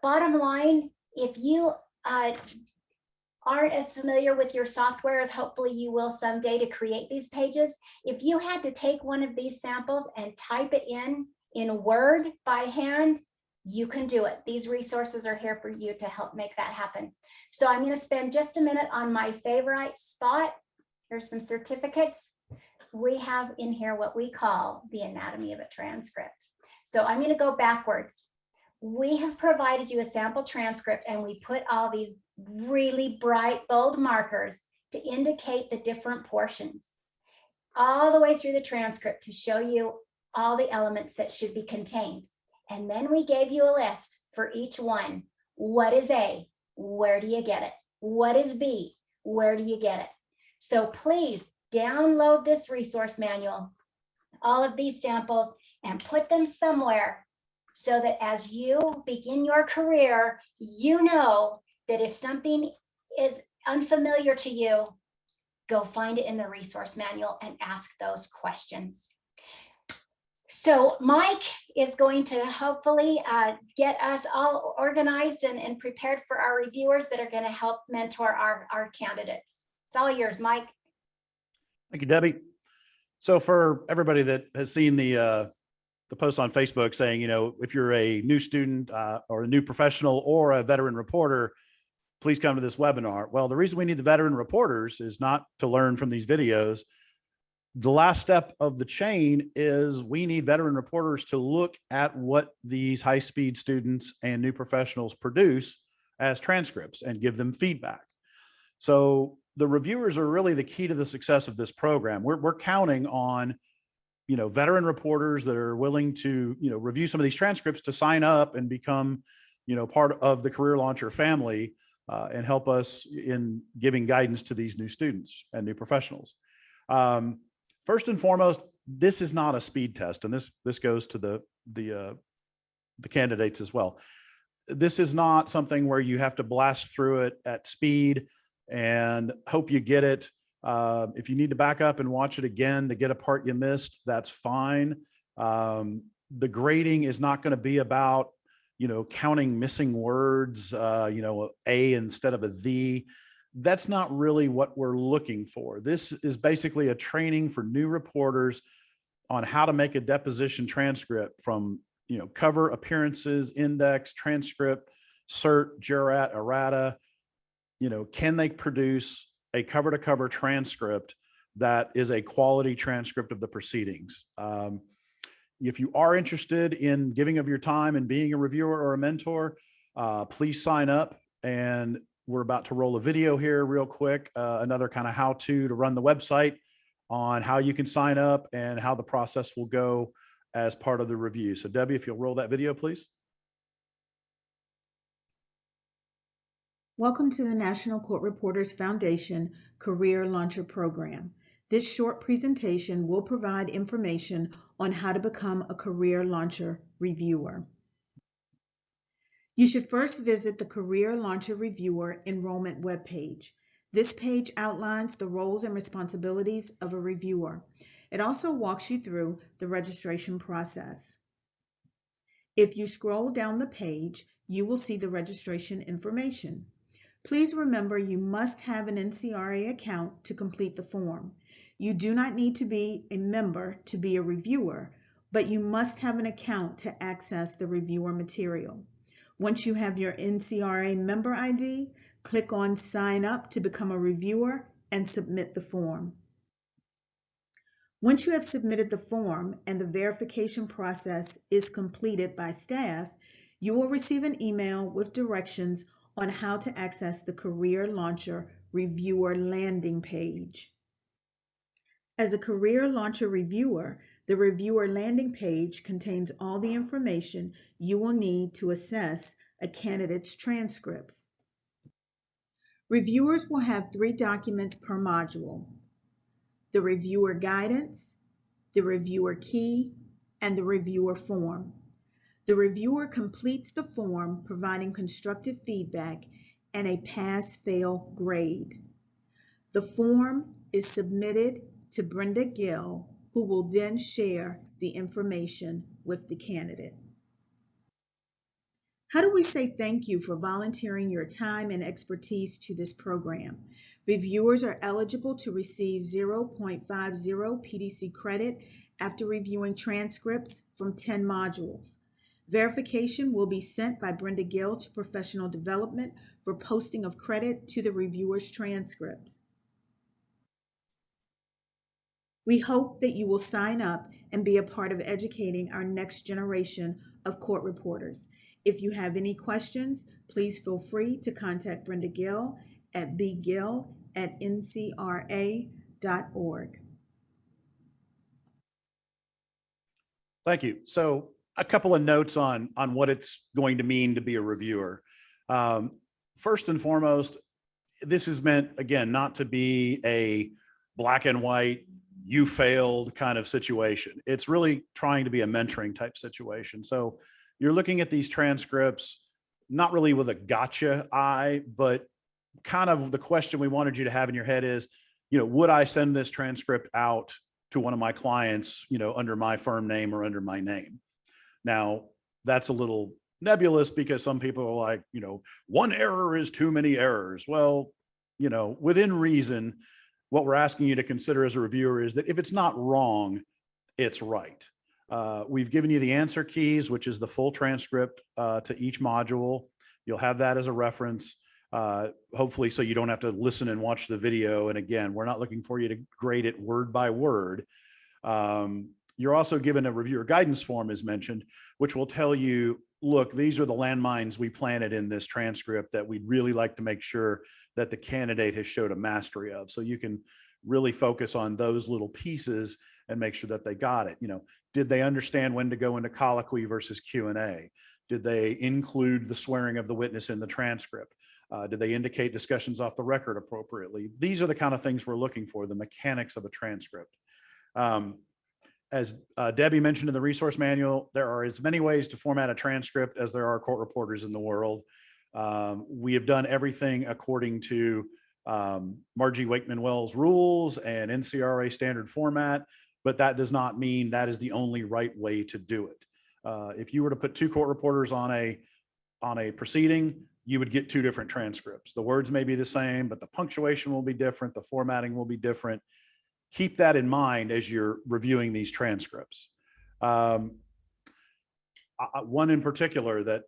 Bottom line, if you aren't as familiar with your software as hopefully you will someday to create these pages, if you had to take one of these samples and type it in Word by hand, you can do it. These resources are here for you to help make that happen. So I'm going to spend just a minute on my favorite spot. Here's some certificates. We have in here what we call the anatomy of a transcript. So I'm going to go backwards. We have provided you a sample transcript and we put all these really bright, bold markers to indicate the different portions all the way through the transcript to show you all the elements that should be contained. And then we gave you a list for each one. What is A? Where do you get it? What is B? Where do you get it? So please download this resource manual, all of these samples, and put them somewhere so that as you begin your career, you know that if something is unfamiliar to you, go find it in the resource manual and ask those questions. So Mike is going to hopefully get us all organized and prepared for our reviewers that are going to help mentor our candidates. It's all yours, Mike. Thank you, Debbie. So for everybody that has seen the post on Facebook saying, you know, if you're a new student or a new professional or a veteran reporter, please come to this webinar. Well, the reason we need the veteran reporters is not to learn from these videos. The last step of the chain is we need veteran reporters to look at what these high-speed students and new professionals produce as transcripts and give them feedback. So the reviewers are really the key to the success of this program. We're counting on, you know, veteran reporters that are willing to, you know, review some of these transcripts to sign up and become, you know, part of the Career Launcher family and help us in giving guidance to these new students and new professionals. First and foremost, this is not a speed test, and this goes to the candidates as well. This is not something where you have to blast through it at speed and hope you get it. If you need to back up and watch it again to get a part you missed, that's fine. The grading is not going to be about, you know, counting missing words, you know, A instead of a the. That's not really what we're looking for. This is basically a training for new reporters on how to make a deposition transcript from, you know, cover appearances, index, transcript, cert, jurat, errata. You know, can they produce a cover to cover transcript that is a quality transcript of the proceedings? If you are interested in giving of your time and being a reviewer or a mentor, please sign up. And we're about to roll a video here real quick, another kind of how-to run the website on how you can sign up and how the process will go as part of the review. So Debbie, if you'll roll that video, please. Welcome to the National Court Reporters Foundation Career Launcher Program. This short presentation will provide information on how to become a Career Launcher reviewer. You should first visit the Career Launcher Reviewer enrollment webpage. This page outlines the roles and responsibilities of a reviewer. It also walks you through the registration process. If you scroll down the page, you will see the registration information. Please remember you must have an NCRA account to complete the form. You do not need to be a member to be a reviewer, but you must have an account to access the reviewer material. Once you have your NCRA member ID, click on Sign Up to become a reviewer and submit the form. Once you have submitted the form and the verification process is completed by staff, you will receive an email with directions on how to access the Career Launcher Reviewer landing page. As a Career Launcher reviewer, the reviewer landing page contains all the information you will need to assess a candidate's transcripts. Reviewers will have 3 documents per module: the reviewer guidance, the reviewer key, and the reviewer form. The reviewer completes the form providing constructive feedback and a pass-fail grade. The form is submitted to Brenda Gill, who will then share the information with the candidate. How do we say thank you for volunteering your time and expertise to this program? Reviewers are eligible to receive 0.50 PDC credit after reviewing transcripts from 10 modules. Verification will be sent by Brenda Gill to Professional Development for posting of credit to the reviewer's transcripts. We hope that you will sign up and be a part of educating our next generation of court reporters. If you have any questions, please feel free to contact Brenda Gill at bgill@ncra.org. Thank you. So a couple of notes on what it's going to mean to be a reviewer. First and foremost, this is meant, again, not to be a black and white, you failed kind of situation. It's really trying to be a mentoring type situation. So you're looking at these transcripts, not really with a gotcha eye, but kind of the question we wanted you to have in your head is, would I send this transcript out to one of my clients, under my firm name or under my name? Now, that's a little nebulous because some people are like, one error is too many errors. Well, within reason, what we're asking you to consider as a reviewer is that if it's not wrong, it's right. We've given you the answer keys, which is the full transcript to each module. You'll have that as a reference, hopefully, so you don't have to listen and watch the video. And again, we're not looking for you to grade it word by word. You're also given a reviewer guidance form, as mentioned, which will tell you, look, these are the landmines we planted in this transcript that we'd really like to make sure that the candidate has showed a mastery of. So you can really focus on those little pieces and make sure that they got it. Did they understand when to go into colloquy versus Q&A? Did they include the swearing of the witness in the transcript? Did they indicate discussions off the record appropriately? These are the kind of things we're looking for, the mechanics of a transcript. As Debbie mentioned in the resource manual, there are as many ways to format a transcript as there are court reporters in the world. We have done everything according to Margie Wakeman-Wells rules and NCRA standard format, but that does not mean that is the only right way to do it. If you were to put 2 court reporters on a proceeding, you would get 2 different transcripts. The words may be the same, but the punctuation will be different. The formatting will be different. Keep that in mind as you're reviewing these transcripts. One in particular that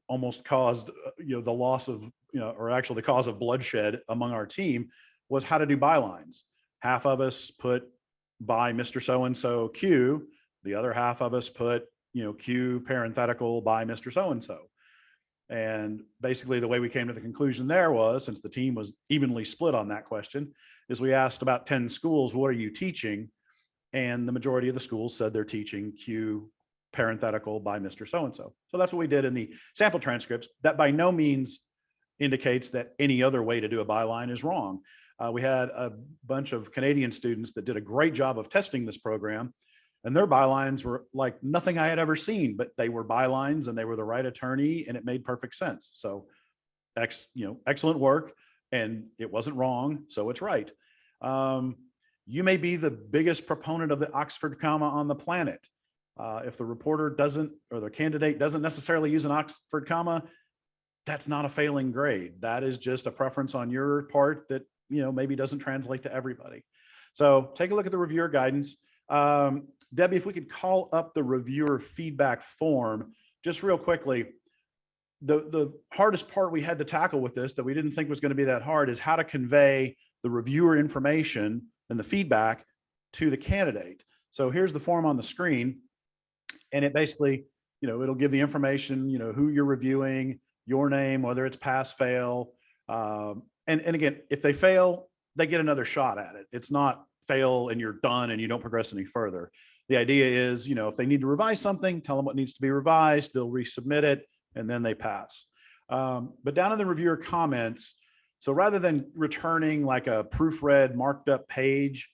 almost caused the loss of, or actually the cause of bloodshed among our team was how to do bylines. Half of us put by Mr. So-and-so Q, the other half of us put, Q parenthetical by Mr. So-and-so. And basically the way we came to the conclusion there was, since the team was evenly split on that question, is we asked about 10 schools, what are you teaching? And the majority of the schools said they're teaching Q parenthetical by Mr. So-and-so. So that's what we did in the sample transcripts. That by no means indicates that any other way to do a byline is wrong. We had a bunch of Canadian students that did a great job of testing this program, and their bylines were like nothing I had ever seen, but they were bylines and they were the right attorney and it made perfect sense. So, excellent work, and it wasn't wrong, so it's right. You may be the biggest proponent of the Oxford comma on the planet. If the reporter doesn't, or the candidate doesn't necessarily use an Oxford comma, that's not a failing grade. That is just a preference on your part that, maybe doesn't translate to everybody. So take a look at the reviewer guidance. Debbie, if we could call up the reviewer feedback form just real quickly. The hardest part we had to tackle with this that we didn't think was going to be that hard is how to convey the reviewer information and the feedback to the candidate. So here's the form on the screen, and it basically, it'll give the information, who you're reviewing, your name, whether it's pass, fail. And again, if they fail, they get another shot at it. It's not fail and you're done and you don't progress any further. The idea is, if they need to revise something, tell them what needs to be revised, they'll resubmit it, and then they pass. But down in the reviewer comments, so rather than returning like a proofread marked up page,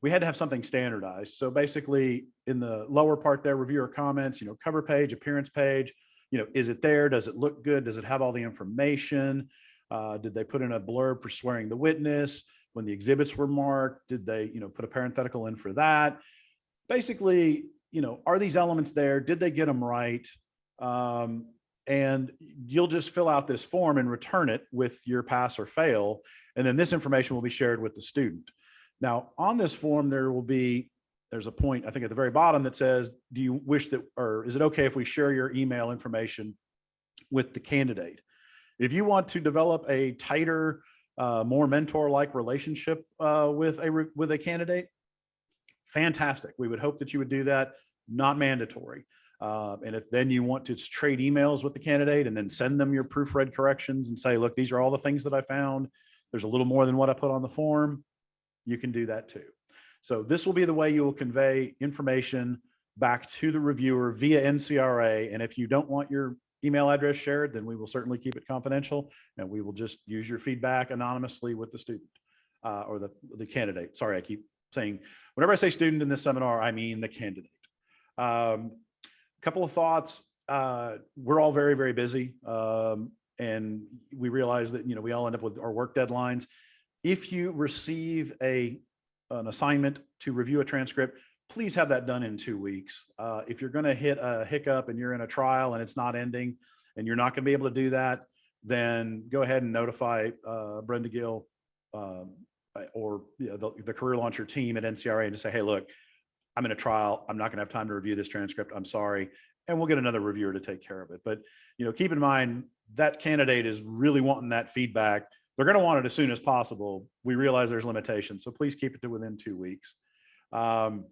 we had to have something standardized. So basically in the lower part there, reviewer comments, cover page, appearance page, is it there? Does it look good? Does it have all the information? Did they put in a blurb for swearing the witness? When the exhibits were marked, did they, put a parenthetical in for that? Basically, are these elements there? Did they get them right? And you'll just fill out this form and return it with your pass or fail. And then this information will be shared with the student. Now on this form, there's a point, I think at the very bottom that says, do you wish that, or is it okay if we share your email information with the candidate? If you want to develop a tighter, more mentor-like relationship with a candidate, fantastic. We would hope that you would do that, not mandatory. And if then you want to trade emails with the candidate and then send them your proofread corrections and say, look, these are all the things that I found. There's a little more than what I put on the form. You can do that too. So this will be the way you will convey information back to the reviewer via NCRA. And if you don't want your email address shared, then we will certainly keep it confidential and we will just use your feedback anonymously with the student or the candidate. Sorry, I keep saying, whenever I say student in this seminar, I mean the candidate. Couple of thoughts. We're all very, very busy. And we realize that, we all end up with our work deadlines. If you receive an assignment to review a transcript, please have that done in 2 weeks. If you're going to hit a hiccup and you're in a trial and it's not ending and you're not going to be able to do that, then go ahead and notify Brenda Gill or the Career Launcher team at NCRA and just say, hey, look, I'm in a trial. I'm not going to have time to review this transcript. I'm sorry. And we'll get another reviewer to take care of it. But, keep in mind that candidate is really wanting that feedback. They're going to want it as soon as possible. We realize there's limitations, so please keep it to within 2 weeks. And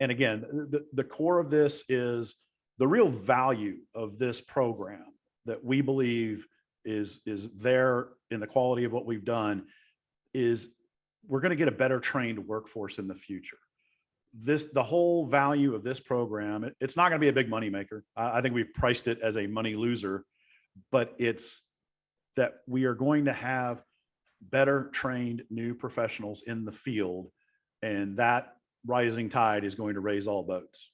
again, the core of this is the real value of this program that we believe is there in the quality of what we've done is we're going to get a better trained workforce in the future. The whole value of this program, it's not going to be a big money maker. I think we've priced it as a money loser, but it's that we are going to have better trained new professionals in the field, and that rising tide is going to raise all boats.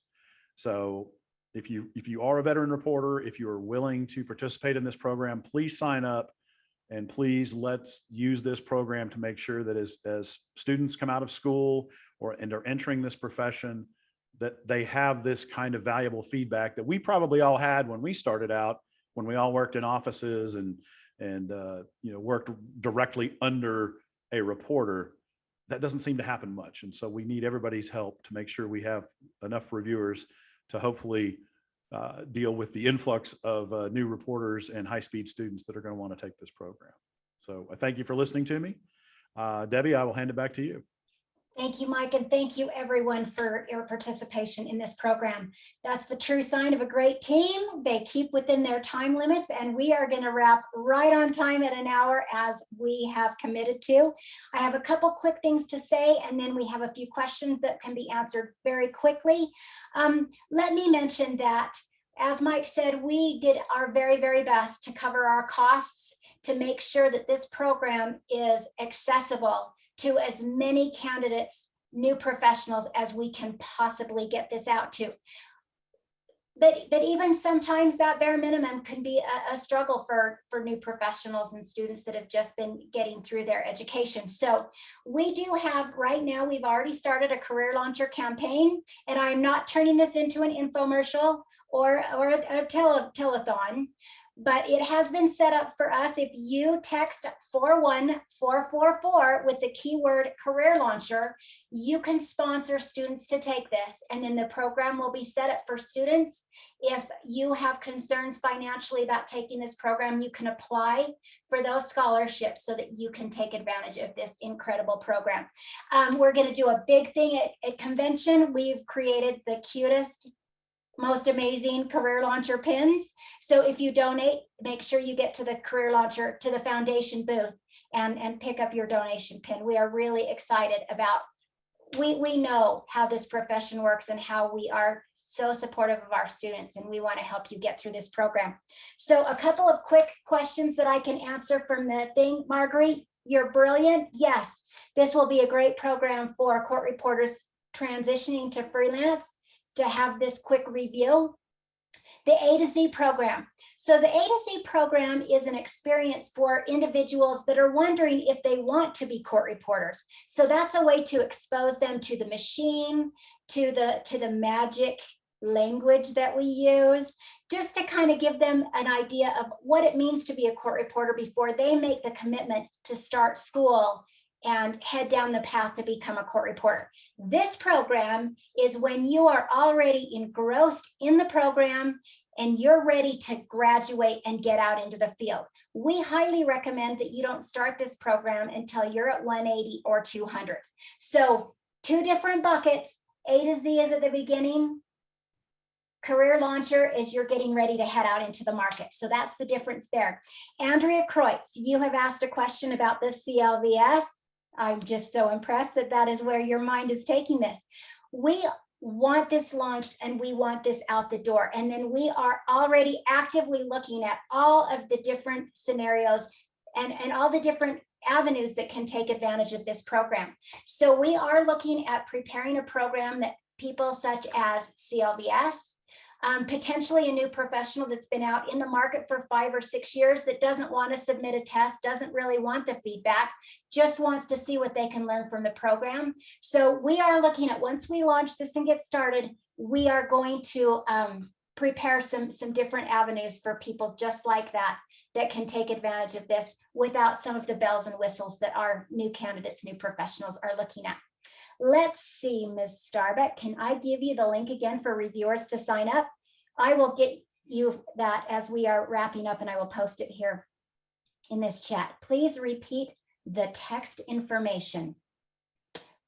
So if you are a veteran reporter, if you are willing to participate in this program, please sign up, and please let's use this program to make sure that as students come out of school and are entering this profession, that they have this kind of valuable feedback that we probably all had when we started out, when we all worked in offices and worked directly under a reporter. That doesn't seem to happen much. And so we need everybody's help to make sure we have enough reviewers to hopefully deal with the influx of new reporters and high-speed students that are going to want to take this program. So I thank you for listening to me. Debbie, I will hand it back to you. Thank you, Mike, and thank you everyone for your participation in this program. That's the true sign of a great team. They keep within their time limits, and we are going to wrap right on time at an hour as we have committed to. I have a couple quick things to say, and then we have a few questions that can be answered very quickly. Let me mention that, as Mike said, we did our very, very best to cover our costs to make sure that this program is accessible to as many candidates, new professionals as we can possibly get this out to. But even sometimes that bare minimum can be a struggle for new professionals and students that have just been getting through their education. So we do have, right now, we've already started a Career Launcher campaign, and I'm not turning this into an infomercial or a telethon. But it has been set up for us. If you text 41444 with the keyword career launcher, you can sponsor students to take this. And then the program will be set up for students. If you have concerns financially about taking this program, you can apply for those scholarships so that you can take advantage of this incredible program. We're going to do a big thing at convention. We've created the cutest, most amazing career launcher pins. So if you donate, make sure you get to the career launcher, to the foundation booth, and pick up your donation pin. We are really excited about, we know how this profession works and how we are so supportive of our students, and we want to help you get through this program. So a couple of quick questions that I can answer from the thing. Marguerite, you're brilliant. Yes, this will be a great program for court reporters transitioning to freelance, to have this quick review. The A to Z program. So the A to Z program is an experience for individuals that are wondering if they want to be court reporters. So that's a way to expose them to the machine, to the magic language that we use, just to kind of give them an idea of what it means to be a court reporter before they make the commitment to start school and head down the path to become a court reporter. This program is when you are already engrossed in the program and you're ready to graduate and get out into the field. We highly recommend that you don't start this program until you're at 180 or 200. So 2 different buckets. A to Z is at the beginning. Career launcher is you're getting ready to head out into the market. So that's the difference there. Andrea Kreutz, you have asked a question about the CLVS. I'm just so impressed that that is where your mind is taking this. We want this launched and we want this out the door. And then we are already actively looking at all of the different scenarios and all the different avenues that can take advantage of this program. So we are looking at preparing a program that people such as CLVS, potentially a new professional that's been out in the market for 5 or 6 years that doesn't want to submit a test, doesn't really want the feedback, just wants to see what they can learn from the program. So we are looking at, once we launch this and get started, we are going to prepare some different avenues for people just like that, that can take advantage of this without some of the bells and whistles that our new candidates, new professionals are looking at. Let's see, Ms. Starbuck, can I give you the link again for reviewers to sign up? I will get you that as we are wrapping up, and I will post it here in this chat. Please repeat the text information.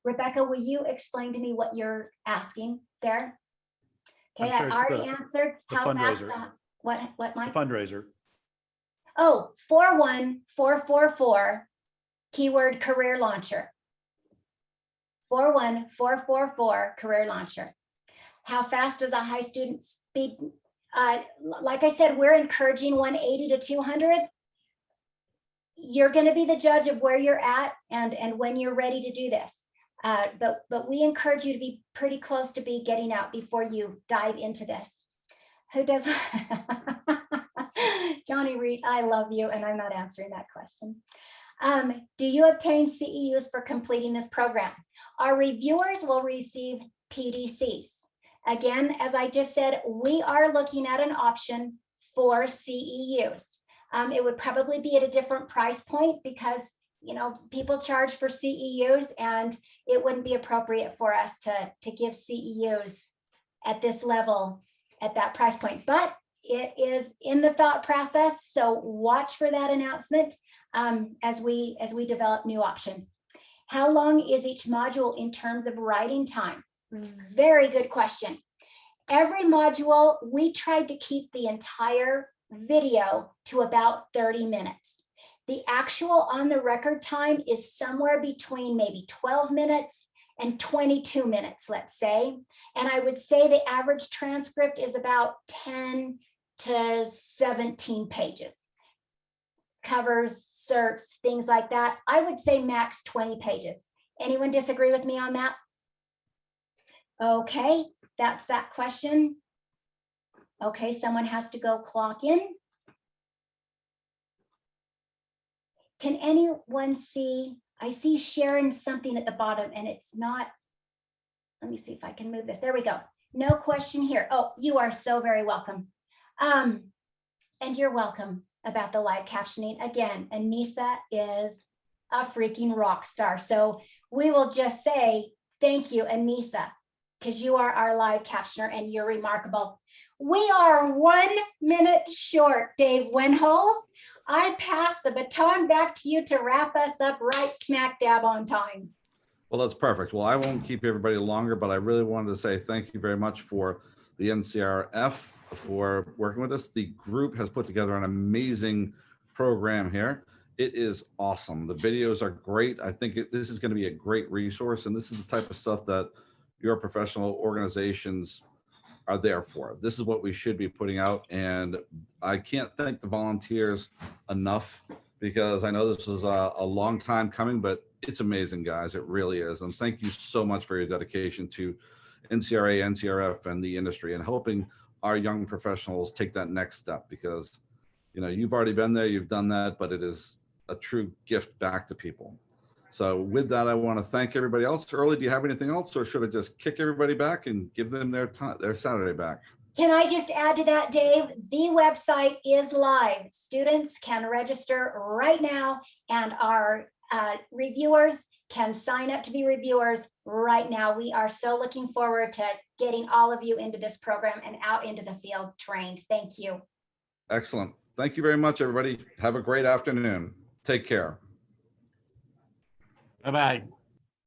Rebecca, will you explain to me what you're asking there? Okay, I'm sure I already answered. the How fast? fundraiser. What, Mike? The fundraiser. Oh, 41444, keyword career launcher. 41444, career launcher. How fast does a high student speed? Like I said, we're encouraging 180 to 200. You're going to be the judge of where you're at and when you're ready to do this. But we encourage you to be pretty close to be getting out before you dive into this. Who does? Johnny Reed, I love you, and I'm not answering that question. Do you obtain CEUs for completing this program? Our reviewers will receive PDCs. Again, as I just said, we are looking at an option for CEUs. It would probably be at a different price point because, you know, people charge for CEUs, and it wouldn't be appropriate for us to give CEUs at this level at that price point. But it is in the thought process, so watch for that announcement as we develop new options. How long is each module in terms of writing time? Very good question. Every module, we tried to keep the entire video to about 30 minutes. The actual on the record time is somewhere between maybe 12 minutes and 22 minutes, let's say. And I would say the average transcript is about 10 to 17 pages. Covers, certs, things like that. I would say max 20 pages. Anyone disagree with me on that? Okay, that's that question. Okay, someone has to go clock in. Can anyone see? I see Sharon something at the bottom and it's not. Let me see if I can move this. There we go. No question here. Oh, you are so very welcome. And you're welcome about the live captioning. Again, Anissa is a freaking rock star. So we will just say thank you, Anissa, because you are our live captioner and you're remarkable. We are 1 minute short, Dave Wenhole. I pass the baton back to you to wrap us up right smack dab on time. Well, that's perfect. Well, I won't keep everybody longer, but I really wanted to say thank you very much for the NCRF for working with us. The group has put together an amazing program here. It is awesome. The videos are great. I think this is going to be a great resource, and this is the type of stuff that your professional organizations are there for. This is what we should be putting out, and I can't thank the volunteers enough, because I know this was a long time coming, but it's amazing, guys. It really is. And thank you so much for your dedication to NCRA, NCRF, and the industry, and helping our young professionals take that next step, because you've already been there, you've done that, but it is a true gift back to people. So with that, I want to thank everybody else. Early, do you have anything else, or should I just kick everybody back and give them their Saturday back? Can I just add to that, Dave? The website is live. Students can register right now, and our reviewers can sign up to be reviewers right now. We are so looking forward to getting all of you into this program and out into the field trained. Thank you. Excellent. Thank you very much, everybody. Have a great afternoon. Take care. Bye-bye.